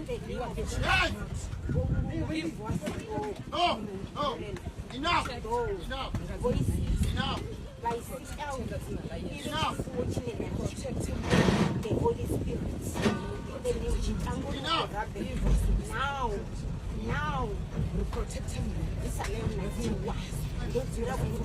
Enough. By sit down, enough. The Holy Spirit. Now, protect him. It's a name like you. Don't you have to